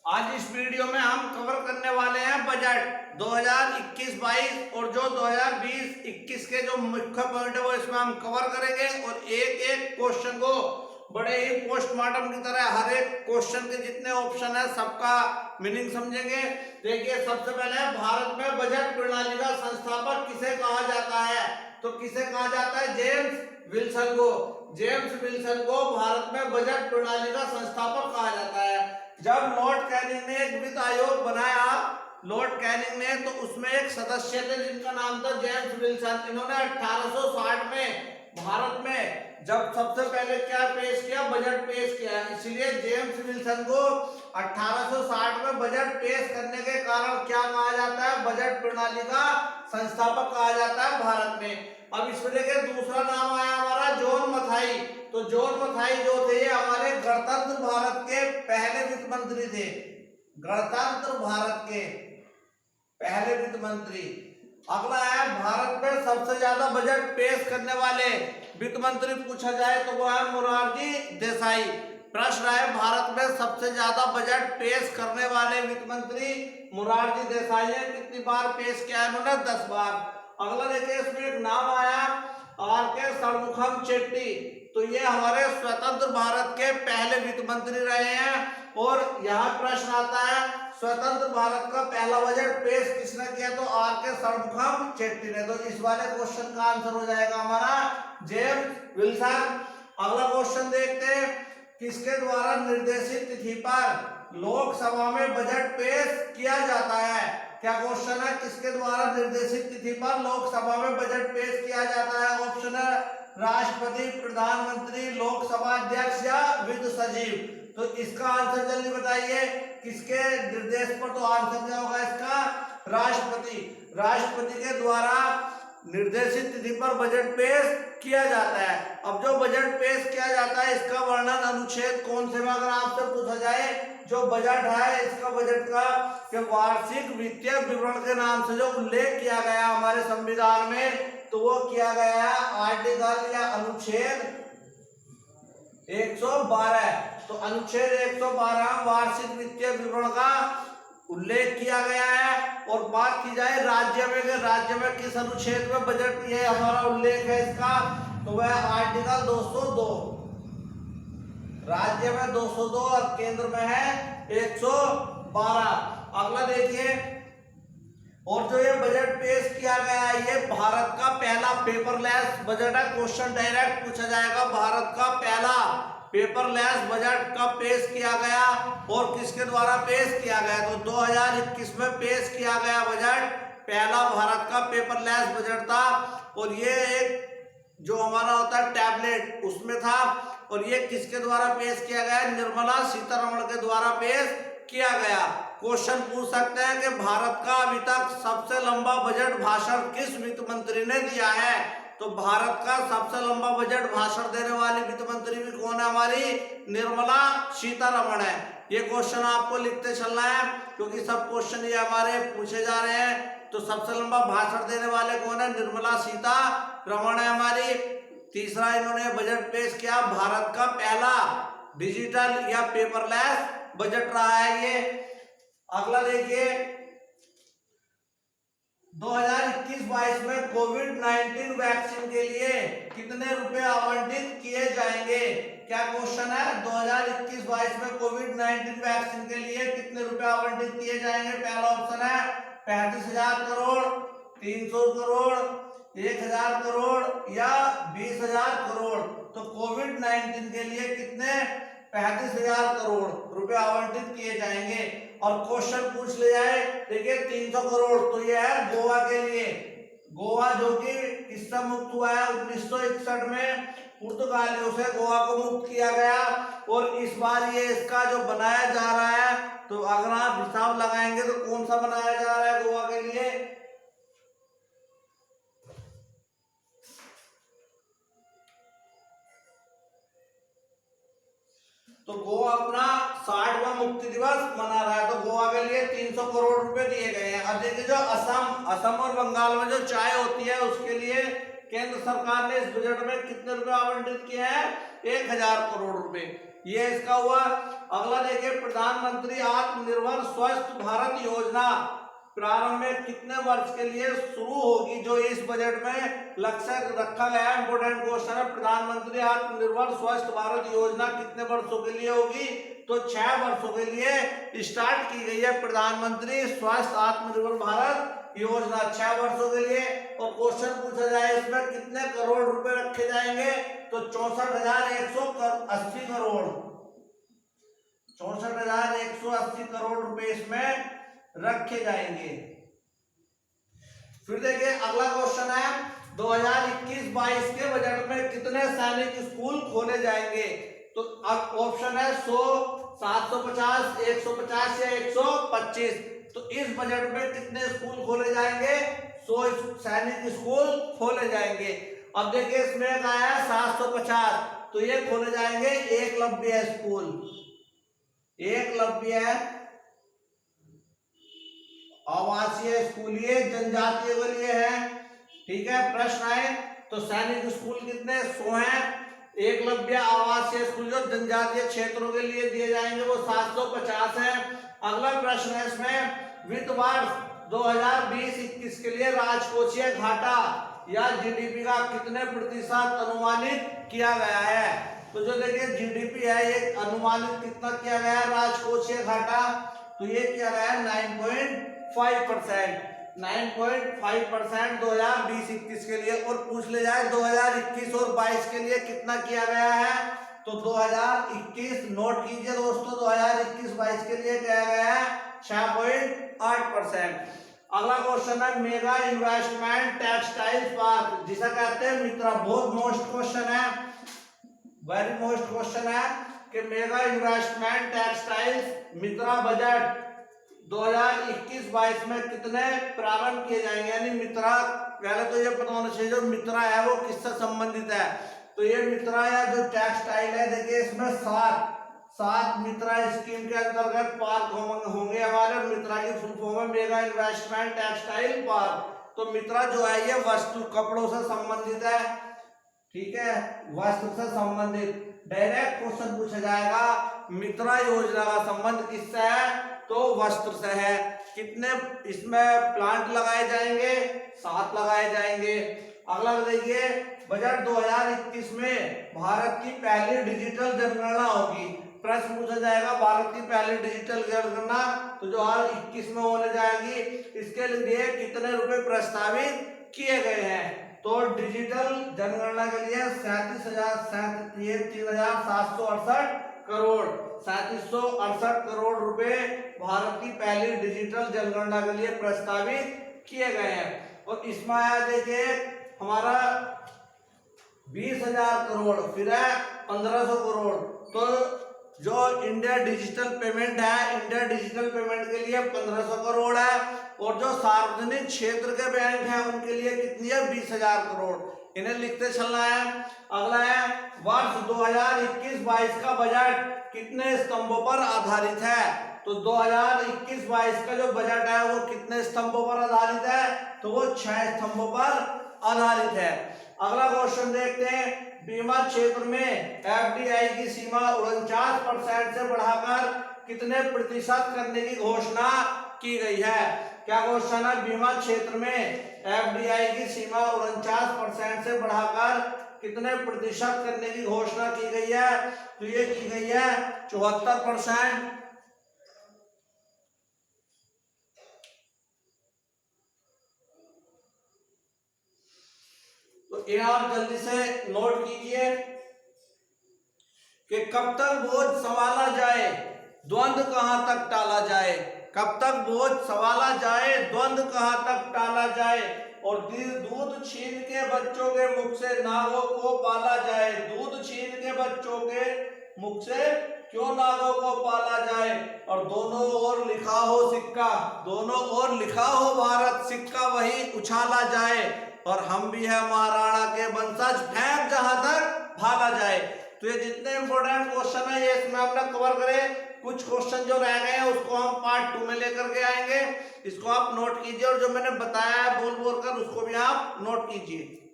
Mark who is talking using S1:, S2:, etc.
S1: आज इस वीडियो में हम कवर करने वाले हैं बजट 2021-22 और जो 2020-21 के जो मुख्य पॉइंट है वो इसमें हम कवर करेंगे और एक एक क्वेश्चन को बड़े ही पोस्टमार्टम की तरह हर एक क्वेश्चन के जितने ऑप्शन है सबका मीनिंग समझेंगे। देखिए सबसे पहले भारत में बजट प्रणाली का संस्थापक किसे कहा जाता है, तो किसे कहा जाता है? जेम्स विल्सन को। जेम्स विल्सन को भारत में बजट प्रणाली का संस्थापक कहा जाता है। जब लॉर्ड कैनिंग ने एक वित्त आयोग बनाया, लॉर्ड कैनिंग ने, तो उसमें एक सदस्य थे जिनका नाम था जेम्स विल्सन। इन्होंने 1860 में भारत में जब सबसे पहले क्या पेश किया? बजट पेश किया। इसलिए जेम्स विल्सन को 1860 में बजट पेश करने के कारण क्या कहा जाता है? बजट प्रणाली का संस्थापक कहा जाता है भारत में। अब इसमें देखिए दूसरा नाम आया हमारा जॉन मथाई। तो जॉन मथाई जो थे ये हमारे गणतंत्र भारत के पहले वित्त मंत्री थे। गणतंत्र भारत के पहले वित्त मंत्री। अगला है भारत में सबसे ज्यादा बजट पेश करने वाले वित्त मंत्री पूछा जाए तो वो है मोरारजी देसाई। प्रश्न है भारत में सबसे ज्यादा बजट पेश करने वाले वित्त मंत्री मोरारजी देसाई ने कितनी बार पेश किया? इन्होंने 10 बार। अगला देखिए इसमें एक नाम आया आर.के. षणमुखम चेट्टी। तो ये हमारे स्वतंत्र भारत के पहले वित्त मंत्री रहे हैं। और यहाँ प्रश्न आता है स्वतंत्र भारत का पहला बजट पेश किसने किया? तो आर.के. षणमुखम चेट्टी ने। तो इस वाले क्वेश्चन का आंसर हो जाएगा हमारा जेम्स विल्सन। अगला क्वेश्चन देखते हैं, किसके द्वारा निर्देशित तिथि पर लोकसभा में बजट पेश किया जाता है? क्या क्वेश्चन है? किसके द्वारा निर्देशित तिथि पर लोकसभा में बजट पेश किया जाता है? ऑप्शन है राष्ट्रपति, प्रधानमंत्री, लोकसभा अध्यक्ष या वित्त सचिव। तो इसका आंसर जल्दी बताइए, किसके निर्देश पर? तो आंसर क्या होगा इसका? राष्ट्रपति। राष्ट्रपति के द्वारा निर्देशित तिथि पर बजट पेश किया जाता है। अब जो बजट पेश किया जाता है इसका वर्णन अनुच्छेद कौन से में अगर आपसे पूछा जाए, जो बजट है इसका बजट का कि वार्षिक वित्तीय विवरण के नाम से जो उल्लेख किया गया हमारे संविधान में, तो वो किया गया है आर्टिकल या अनुच्छेद 112। तो अनुच्छेद 112 वार्षिक वित्तीय विवरण का उल्लेख किया गया है। और बात की जाए राज्य में कि राज्य में किस अनुच्छेद में बजट ये हमारा उल्लेख है इसका, तो वह आर्टिकल 202। राज्य में 202 और केंद्र में है 112। अगला देखिए, और जो ये बजट पेश किया गया है ये भारत का पहला पेपरलेस बजट है। क्वेश्चन डायरेक्ट पूछा जाएगा, भारत का पहला पेपरलेस बजट कब पेश किया गया और किसके द्वारा पेश किया गया? तो 2021 में पेश किया गया बजट पहला भारत का पेपरलेस बजट था। और ये एक जो हमारा होता है टैबलेट उसमें था। और ये किसके द्वारा पेश किया गया? निर्मला सीतारमण के द्वारा पेश किया गया। क्वेश्चन पूछ सकते हैं कि भारत का अभी तक सबसे लंबा बजट भाषण किस वित्त मंत्री ने दिया है? तो भारत का सबसे लंबा बजट भाषण देने वाली वित्त मंत्री भी कौन है? हमारी निर्मला सीतारमण है। ये क्वेश्चन आपको लिखते चलना है क्योंकि सब क्वेश्चन ये हमारे पूछे जा रहे हैं। तो सबसे लंबा भाषण देने वाले कौन है? निर्मला सीतारमण है हमारी। तीसरा इन्होंने बजट पेश किया, भारत का पहला डिजिटल या पेपरलेस बजट रहा है ये। अगला देखिए 2021-22 में कोविड-19 वैक्सीन के लिए कितने रुपए आवंटित किए जाएंगे? क्या क्वेश्चन है? 2021-22 में कोविड-19 वैक्सीन के लिए कितने रुपए आवंटित किए जाएंगे? पहला ऑप्शन है 35,000 करोड़, 300 करोड़, 1,000 करोड़ या 20,000 करोड़। तो कोविड-19 के लिए कितने? 35,000 करोड़ रुपए आवंटित किए जाएंगे। और क्वेश्चन पूछ ले जाए, देखिए 300 करोड़ तो ये है गोवा के लिए। गोवा जो कि किससे मुक्त हुआ है? 1961 में पुर्तगालियों से गोवा को मुक्त किया गया। और इस बार ये इसका जो बनाया जा रहा है, तो अगर आप हिसाब लगाएंगे तो कौन सा बनाया जा रहा है गोवा के लिए? तो गोवा अपना 60वां मुक्ति दिवस मना रहा है। तो गोवा के लिए 300 करोड़ रुपए दिए गए हैं। अब देखिए जो असम और बंगाल में जो चाय होती है उसके लिए केंद्र सरकार ने इस बजट में कितने रुपए आवंटित किए हैं? 1,000 करोड़ रुपए। ये इसका हुआ। अगला देखिए, प्रधानमंत्री आत्मनिर्भर स्वस्थ भारत योजना प्रारंभ में कितने वर्ष के लिए शुरू होगी, जो इस बजट में लक्ष्य रखा गया है। इंपोर्टेंट क्वेश्चन है, प्रधानमंत्री आत्मनिर्भर स्वस्थ भारत योजना कितने वर्षों के लिए होगी, तो 6 वर्षों के लिए स्टार्ट की गई है प्रधानमंत्री स्वस्थ आत्मनिर्भर भारत योजना, 6 वर्षों के लिए। और क्वेश्चन पूछा जाए इसमें कितने करोड़ रुपए रखे जाएंगे, तो 64,180 करोड़, 64,180 करोड़ रुपए इसमें रखे जाएंगे। फिर देखिए अगला क्वेश्चन है, 2021-22 के बजट में कितने सैनिक स्कूल खोले जाएंगे, तो अब ऑप्शन है 100, 750, 150 या 125। तो इस बजट में कितने स्कूल खोले जाएंगे, 100 सैनिक स्कूल खोले जाएंगे। अब देखिए इसमें एक आया 750, तो ये खोले जाएंगे एकलव्य स्कूल, एकलव्य आवासीय स्कूल, ये जनजातीय के लिए है। ठीक है, प्रश्न आए तो सैनिक स्कूल कितने, 100 हैं। एकलव्य आवासीय स्कूल जो जनजातीय क्षेत्रों के लिए दिए जाएंगे वो 750 हैं। अगला प्रश्न है इसमें, वित्त वर्ष 2020-21 के लिए राजकोषीय घाटा या जीडीपी का कितने प्रतिशत अनुमानित किया गया है, तो जो देखिए जीडीपी है ये अनुमानित कितना किया गया है, राजकोषीय घाटा, तो ये किया गया है 9.5%, 9.5% 2020-21 के लिए। और पूछ ले जाए 2021 और 22 के लिए कितना किया गया है, तो 2021 नोट कीजिए दोस्तों, 2021-22 के लिए किया गया है 6.8%। अगला क्वेश्चन है, मेगा इन्वेस्टमेंट टेक्सटाइल पार्क जिसे कहते हैं मित्रा, बहुत मोस्ट क्वेश्चन है, वेरी मोस्ट क्वेश्चन है कि मेगा इन्वेस्टमेंट टेक्सटाइल्स मित्रा बजट 2021-22 में कितने प्रारंभ किए जाएंगे, यानी मित्रा, पहले तो ये पता होना चाहिए जो मित्रा है वो किससे संबंधित है, तो ये मित्रा या जो टेक्सटाइल है, देखिए इसमें 7 मित्रा स्कीम के अंतर्गत पार्क होंगे हमारे। मित्रा की फुल फॉर्म है मेगा इन्वेस्टमेंट टेक्सटाइल पार्क। तो मित्रा जो है ये वस्तु कपड़ों से संबंधित है, ठीक है, वस्त्र से संबंधित। डायरेक्ट क्वेश्चन पूछा जाएगा, मित्रा योजना का संबंध किससे है, तो वस्त्र से है। कितने इसमें प्लांट लगाए जाएंगे, 7 लगाए जाएंगे। अगला देखिए, बजट 2021 में भारत की पहली डिजिटल जनगणना होगी। प्रश्न पूछा जाएगा भारत की पहली डिजिटल जनगणना तो जो 2021 में होने जाएगी, इसके लिए कितने रुपए प्रस्तावित किए गए हैं, तो डिजिटल जनगणना के लिए 3,768 करोड़, 3,768 करोड़ रुपए भारत की पहली डिजिटल जनगणना के लिए प्रस्तावित किए गए हैं। और इसमें आया देखिए हमारा 20,000 करोड़, फिर है 1,500 करोड़। तो जो इंडिया डिजिटल पेमेंट है, इंडिया डिजिटल पेमेंट के लिए 1,500 करोड़ है, और जो सार्वजनिक क्षेत्र के बैंक हैं उनके लिए कितनी है, 20,000 करोड़। इन्हें लिखते चलना है। अगला है, वर्ष 2021-22 का बजट कितने स्तंभों पर आधारित है, तो 2021-22 का जो बजट है वो कितने स्तंभों पर आधारित है, तो वो 6 स्तंभों पर आधारित है। अगला क्वेश्चन देखते हैं, बीमा क्षेत्र में एफडीआई की सीमा 49% से बढ़ाकर कितने प्रतिशत करने की घोषणा की गई है। क्या क्वेश्चन है, बीमा क्षेत्र में एफडीआई की सीमा 49% से बढ़ाकर कितने प्रतिशत करने की घोषणा की गई है, तो ये की गई है 74%। तो ये आप जल्दी से नोट कीजिए कि कब तक बोझ संभाला जाए, द्वंद्व कहां तक टाला जाए, कब तक बोझ संभाला जाए, द्वंद्व कहां तक टाला जाए, और दूध छीन के बच्चों के मुख से नागों को पाला जाए, दूध छीन के बच्चों के मुख से क्यों नागों को पाला जाए, और दोनों ओर लिखा हो सिक्का, दोनों ओर लिखा हो भारत, सिक्का वही उछाला जाए, और हम भी है महाराणा के वंशज, फेंक जहां तक भागा जाए। तो ये जितने इंपॉर्टेंट क्वेश्चन है ये इसमें आपने कवर करे। कुछ क्वेश्चन जो रह गए हैं उसको हम पार्ट 2 में लेकर के आएंगे, इसको आप नोट कीजिए, और जो मैंने बताया है बोल बोल कर उसको भी आप नोट कीजिए।